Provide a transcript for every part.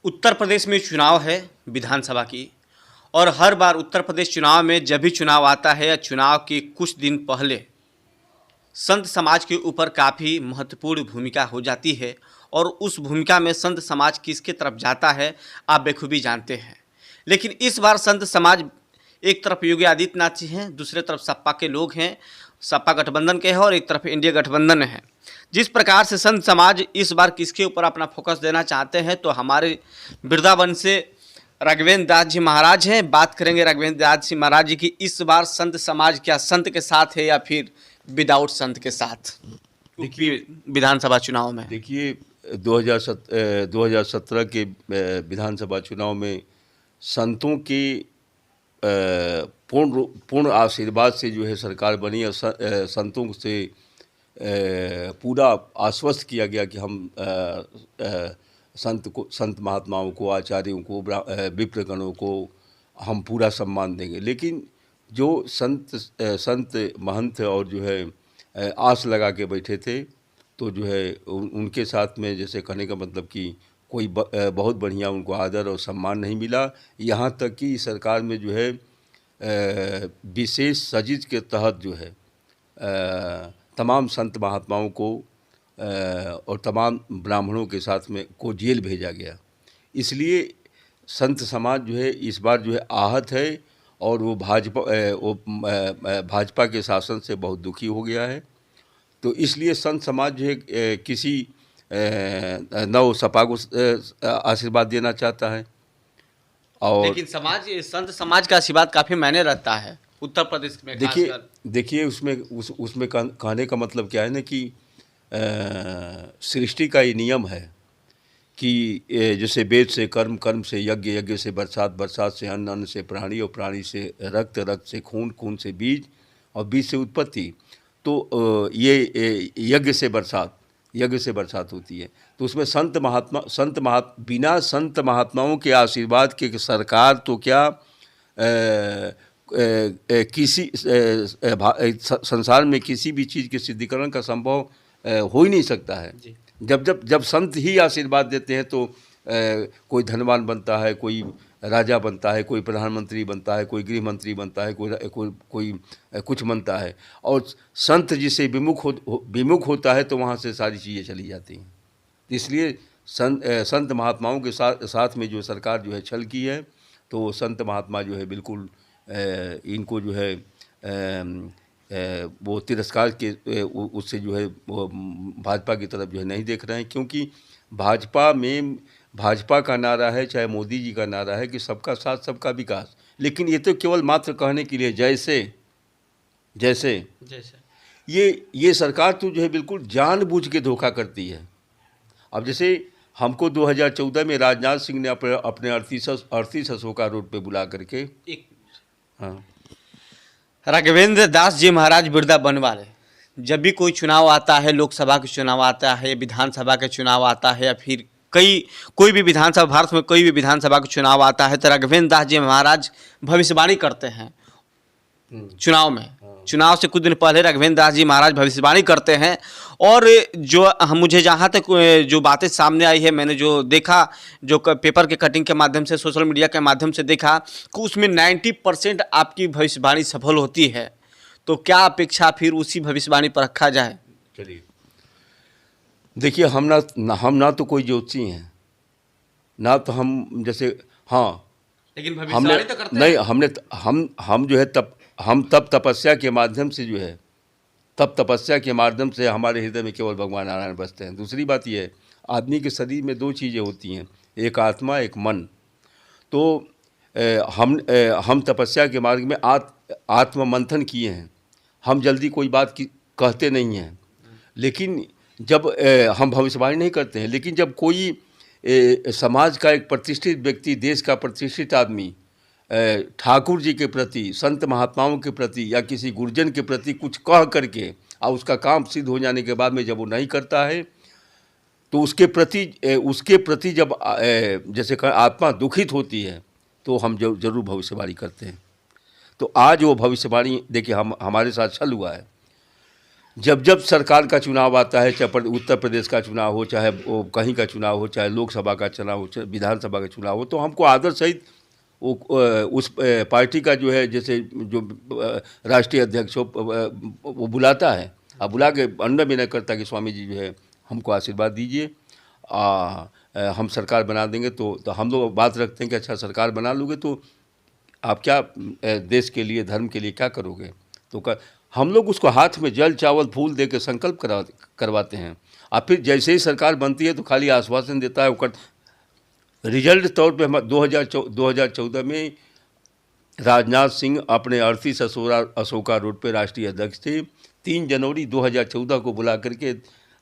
उत्तर प्रदेश में चुनाव है विधानसभा की। और हर बार उत्तर प्रदेश चुनाव में जब भी चुनाव आता है या चुनाव के कुछ दिन पहले संत समाज के ऊपर काफ़ी महत्वपूर्ण भूमिका हो जाती है। और उस भूमिका में संत समाज किसके तरफ जाता है आप बेखूबी जानते हैं। लेकिन इस बार संत समाज एक तरफ योगी आदित्यनाथ जी हैं, दूसरे तरफ सपा के लोग हैं, सपा गठबंधन के हैं, और एक तरफ इंडिया गठबंधन है। जिस प्रकार से संत समाज इस बार किसके ऊपर अपना फोकस देना चाहते हैं, तो हमारे वृंदावन से राघवेंद्र दास जी महाराज हैं। बात करेंगे राघवेंद्र दास जी महाराज जी की इस बार संत समाज क्या संत के साथ है या फिर विदाउट संत के साथ विधानसभा चुनाव में। देखिए 2017 के विधानसभा चुनाव में संतों के पूर्ण आशीर्वाद से जो है सरकार बनी और संतों से पूरा आश्वस्त किया गया कि हम संत महात्माओं को, आचार्यों को, विप्रगणों को हम पूरा सम्मान देंगे। लेकिन जो संत महंत और जो है आस लगा के बैठे थे, तो जो है उनके साथ में जैसे कहने का मतलब कि कोई बहुत बढ़िया उनको आदर और सम्मान नहीं मिला। यहाँ तक कि सरकार में जो है विशेष सजिश के तहत जो है तमाम संत महात्माओं को और तमाम ब्राह्मणों के साथ में को जेल भेजा गया। इसलिए संत समाज जो है इस बार जो है आहत है और वो भाजपा के शासन से बहुत दुखी हो गया है। तो इसलिए संत समाज जो है किसी नव सपा को आशीर्वाद देना चाहता है। और लेकिन संत समाज का आशीर्वाद काफ़ी मायने रखता है उत्तर प्रदेश में। देखिए उसमें कहने का मतलब क्या है ना कि सृष्टि का ये नियम है कि जैसे वेद से कर्म, कर्म से यज्ञ, यज्ञ से बरसात, बरसात से अन्न, अन्न से प्राणी और प्राणी से रक्त, रक्त से खून, खून से बीज और बीज से उत्पत्ति। तो ये यज्ञ से बरसात होती है। तो उसमें बिना संत महात्माओं के आशीर्वाद के सरकार तो क्या किसी संसार में किसी भी चीज़ के सिद्धिकरण का संभव हो ही नहीं सकता है। जब संत ही आशीर्वाद देते हैं तो कोई धनवान बनता है, कोई राजा बनता है, कोई प्रधानमंत्री बनता है, कोई गृह मंत्री बनता है, कोई कुछ बनता है। और संत जिसे विमुख होता है तो वहाँ से सारी चीज़ें चली जाती हैं। इसलिए संत महात्माओं के साथ में जो सरकार जो है छल की है, तो संत महात्मा जो है बिल्कुल इनको जो है वो तिरस्कार के उससे जो है वो भाजपा की तरफ जो है नहीं देख रहे हैं। क्योंकि भाजपा का नारा है, चाहे मोदी जी का नारा है कि सबका साथ सबका विकास। लेकिन ये तो केवल मात्र कहने के लिए जैसे ये सरकार तो जो है बिल्कुल जानबूझ के धोखा करती है। अब जैसे हमको 2014 में राजनाथ सिंह ने अपने अड़तीस अशोका रोड पे बुला करके राघवेंद्र दास जी महाराज वृंदावन वाले, जब भी कोई चुनाव आता है, लोकसभा के चुनाव आता है, विधानसभा के चुनाव आता है, या फिर कोई भी विधानसभा, भारत में कोई भी विधानसभा का चुनाव आता है, तो राघवेंद्र दास जी महाराज भविष्यवाणी करते हैं चुनाव में। चुनाव से कुछ दिन पहले राघवेंद्र दास जी महाराज भविष्यवाणी करते हैं। और मुझे जहाँ तक जो बातें सामने आई है, मैंने जो देखा, जो पेपर के कटिंग के माध्यम से, सोशल मीडिया के माध्यम से देखा कि उसमें 90% आपकी भविष्यवाणी सफल होती है। तो क्या अपेक्षा फिर उसी भविष्यवाणी पर रखा जाए? चलिए देखिए, हम ना तो कोई ज्योतिषी हैं, ना तो हम जैसे लेकिन भविष्यवाणी तो करते नहीं। हम जो है हम तपस्या के माध्यम से जो है तपस्या के माध्यम से हमारे हृदय में केवल भगवान नारायण बसते हैं। दूसरी बात यह है, आदमी के शरीर में दो चीज़ें होती हैं, एक आत्मा, एक मन। तो हम तपस्या के मार्ग में आत्म मंथन किए हैं। हम जल्दी कोई बात कहते नहीं हैं। लेकिन जब हम भविष्यवाणी नहीं करते हैं, लेकिन जब कोई समाज का एक प्रतिष्ठित व्यक्ति, देश का प्रतिष्ठित आदमी ठाकुर जी के प्रति, संत महात्माओं के प्रति या किसी गुरुजन के प्रति कुछ कह करके और उसका काम सिद्ध हो जाने के बाद में जब वो नहीं करता है, तो उसके प्रति जब जैसे आत्मा दुखित होती है, तो हम जरूर भविष्यवाणी करते हैं। तो आज वो भविष्यवाणी देखिए हमारे साथ छल हुआ है। जब जब सरकार का चुनाव आता है, चाहे उत्तर प्रदेश का चुनाव हो, चाहे वो कहीं का चुनाव हो, चाहे लोकसभा का चुनाव हो, चाहे विधानसभा का चुनाव हो, तो हमको आदर सहित वो उस पार्टी का जो है, जैसे जो राष्ट्रीय अध्यक्ष हो, वो बुलाता है। अब बुला के अन्य विनय करता कि स्वामी जी जो है हमको आशीर्वाद दीजिए, हम सरकार बना देंगे। तो हम लोग बात रखते हैं कि अच्छा सरकार बना लोगे तो आप क्या देश के लिए, धर्म के लिए क्या करोगे। तो हम लोग उसको हाथ में जल चावल फूल दे के संकल्प करवाते हैं। और फिर जैसे ही सरकार बनती है तो खाली आश्वासन देता है। वो रिजल्ट तौर पे हम 2014 में राजनाथ सिंह अपने अर्थी अशोका रोड पे राष्ट्रीय अध्यक्ष थे। 3 जनवरी 2014 को बुला करके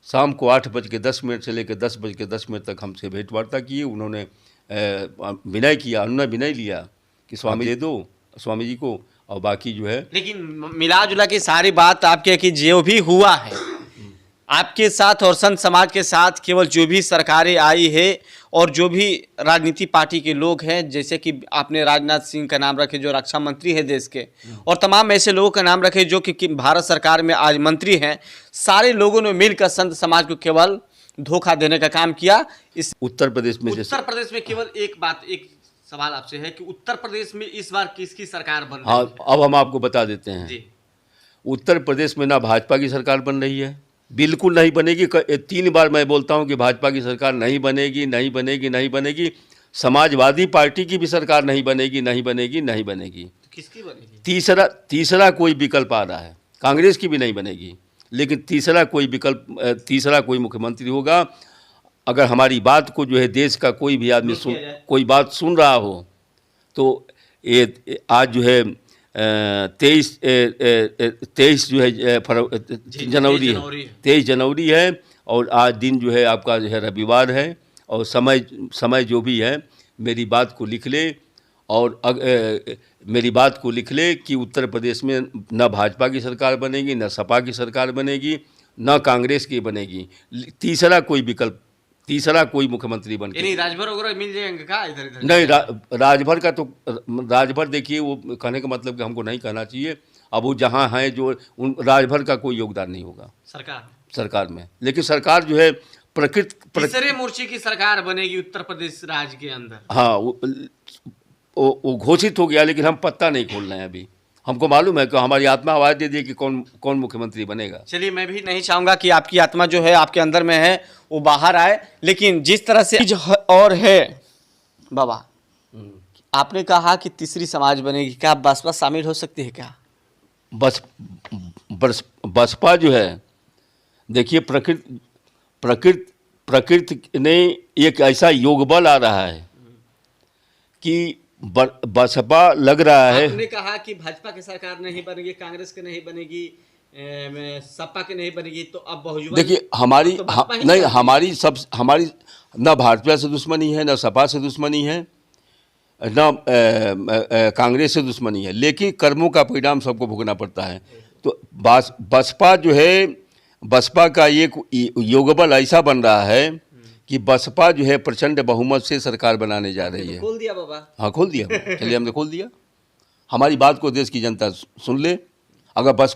शाम को 8:10 से लेकर 10:10 तक हमसे भेंट वार्ता किए। उन्होंने विनय किया, अनुनय विनय लिया कि स्वामी दे दो स्वामी जी को, और बाकी जो है। लेकिन मिला जुला के सारी बात आपके कि जो भी हुआ है आपके साथ और संत समाज के साथ, केवल जो भी सरकारें आई है और जो भी राजनीति पार्टी के लोग हैं, जैसे कि आपने राजनाथ सिंह का नाम रखे जो रक्षा मंत्री है देश के, और तमाम ऐसे लोगों का नाम रखे जो कि भारत सरकार में आज मंत्री हैं, सारे लोगों ने मिलकर संत समाज को केवल धोखा देने का काम किया। इस उत्तर प्रदेश में केवल एक सवाल आपसे है कि उत्तर प्रदेश में इस बार किसकी सरकार बन रही है? हाँ, अब हम आपको बता देते हैं जी। उत्तर प्रदेश में ना भाजपा की सरकार बन रही है, बिल्कुल नहीं बनेगी। 3 बार मैं बोलता हूं कि भाजपा की सरकार नहीं बनेगी, नहीं बनेगी, नहीं बनेगी। समाजवादी पार्टी की भी सरकार नहीं बनेगी, नहीं बनेगी, नहीं बनेगी। तो किसकी बनेगी? तीसरा कोई विकल्प आ रहा है, कांग्रेस की भी नहीं बनेगी, लेकिन तीसरा कोई मुख्यमंत्री होगा। अगर हमारी बात को जो है देश का कोई भी आदमी कोई बात सुन रहा हो तो ये आज जो है 23 जो है जनवरी 23 जनवरी है, और आज दिन जो है आपका जो है रविवार है, और समय जो भी है मेरी बात को लिख ले, और मेरी बात को लिख ले कि उत्तर प्रदेश में न भाजपा की सरकार बनेगी, न सपा की सरकार बनेगी, न कांग्रेस की बनेगी। तीसरा कोई मुख्यमंत्री बन के राजभर वगैरह मिल जाएंगे क्या इधर? नहीं, राजभर का तो राजभर देखिए, वो कहने का मतलब कि हमको नहीं कहना चाहिए। अब वो जहाँ हैं जो उन राजभर का कोई योगदान नहीं होगा सरकार में। लेकिन सरकार जो है तीसरे मोर्चे की सरकार बनेगी उत्तर प्रदेश राज्य के अंदर। हाँ, वो घोषित हो गया, लेकिन हम पत्ता नहीं खोल रहे हैं अभी। हमको मालूम है कि हमारी आत्मा आवाज़ दे दी कि कौन मुख्यमंत्री बनेगा। चलिए, मैं भी नहीं चाहूँगा कि आपकी आत्मा जो है आपके अंदर में है वो बाहर आए, लेकिन जिस तरह से और है बाबा, आपने कहा कि तीसरी समाज बनेगी, क्या बसपा शामिल हो सकती है क्या? बसपा जो है, देखिए प्रकृति ने एक ऐसा योग बल आ रहा है कि बसपा लग रहा है। आपने कहा कि भाजपा की सरकार नहीं बनेगी, कांग्रेस की नहीं बनेगी, सपा की नहीं बनेगी, तो अब बहुजन देखिए हमारी हमारी न भाजपा से दुश्मनी है, न सपा से दुश्मनी है, न कांग्रेस से दुश्मनी है, लेकिन कर्मों का परिणाम सबको भुगतना पड़ता है। तो बसपा जो है, बसपा का एक योगबल ऐसा बन रहा है कि बसपा जो है प्रचंड बहुमत से सरकार बनाने जा रही है। खोल दिया बाबा? हाँ, खोल दिया। चलिए, हमने खोल दिया। हमारी बात को देश की जनता सुन ले। अगर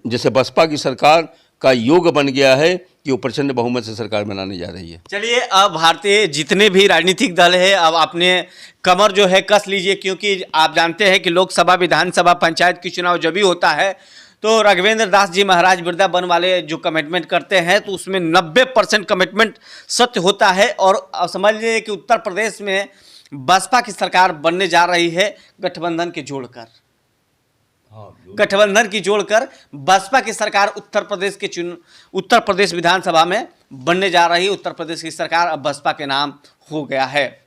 जैसे बसपा की सरकार का योग बन गया है कि वो प्रचंड बहुमत से सरकार बनाने जा रही है। चलिए, अब भारतीय जितने भी राजनीतिक दल है, अब अपने कमर जो है कस लीजिए, क्योंकि आप जानते हैं कि लोकसभा, विधानसभा, पंचायत की चुनाव जब भी होता है तो राघवेंद्र दास जी महाराज वृंदावन वाले जो कमिटमेंट करते हैं तो उसमें 90% कमिटमेंट सत्य होता है। और समझ लीजिए कि उत्तर प्रदेश में बसपा की सरकार बनने जा रही है गठबंधन की जोड़कर बसपा की सरकार उत्तर प्रदेश विधानसभा में बनने जा रही है। उत्तर प्रदेश की सरकार अब बसपा के नाम हो गया है।